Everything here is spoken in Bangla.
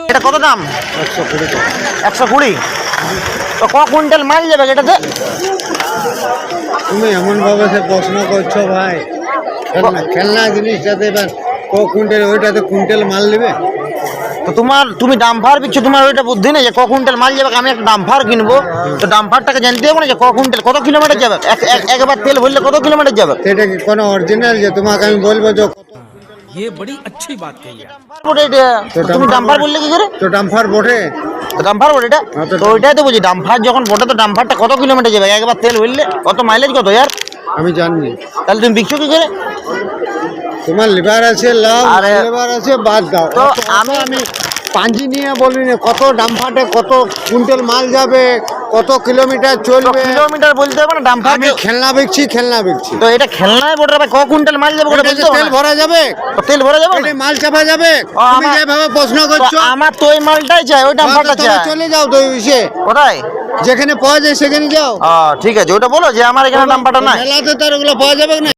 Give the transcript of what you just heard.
এটা কত দাম? 120। তো ক কুইন্টাল মাল যাবে এটাতে? তুমি এমন ভাবে সে প্রশ্ন করছো ভাই, খেলনা জিনিসটাতে এবার ক কুইন্টাল, ওইটাতে কুইন্টাল মাল নেবে। তো তুমি ডাম্পার বিচ্ছ, তোমার ওইটা বুদ্ধি নেই যে ক কুইন্টাল মাল যাবে। আমি একটা ডাম্পার কিনবো, তো ডাম্পারটাকে জানতে হবে না যে ক কুইন্টাল কত কিলোমিটার যাবে। একবার তেল ভরলে কত কিলোমিটার যাবে। সেটা কি কোনো অরিজিনাল যে তোমাকে আমি বলবো যে ये বড়ি अच्छी बात कही है। তুমি ডাম্পার বললে কি করে? তো ডাম্পার বটে, ডাম্পার বটে এটা। তো ওইটাই তো বুঝি, ডাম্পার যখন বটে তো ডাম্পারটা কত কিলোমিটার যাবে একবার তেল ভরলে, কত মাইলেজ কত ইয়ার? আমি জানি। তাহলে তুমি বিকছো কি করে? তোমার লিভার আছে, লাভ আরে লিভার আছে, বাদ দাও। তো আমি পাঞ্জি নিয়ে বলি না, কত ডাম্পারে কত কুইন্টাল মাল যাবে, কত কিলোমিটার চলবে। কিলোমিটার বলতে হবে না, ডাম্পার। আমি খেলনা বিকছি। তো এটা খেলনায় বটে ভাই, ক কুইন্টাল মাল যাবে ওটা বলতে হবে তেল না? ভরা যাবে, তো তেল ভরা যাবে না? এটা মাল চাপা যাবে। ও, তুমি যেভাবে প্রশ্ন করছো, আমার তো ওই মালটাই চাই, ওই ডাম্পারটা তবে চাই। চলে যাও তো ইসে, কোথায়? যেখানে পাওয়া যায় সেখানে যাও। ঠিক আছে, ওটা বলো যে আমার এখানে ডাম্পারটা নাই। মেলাতে তো আর ওগুলো পাওয়া যাবে না।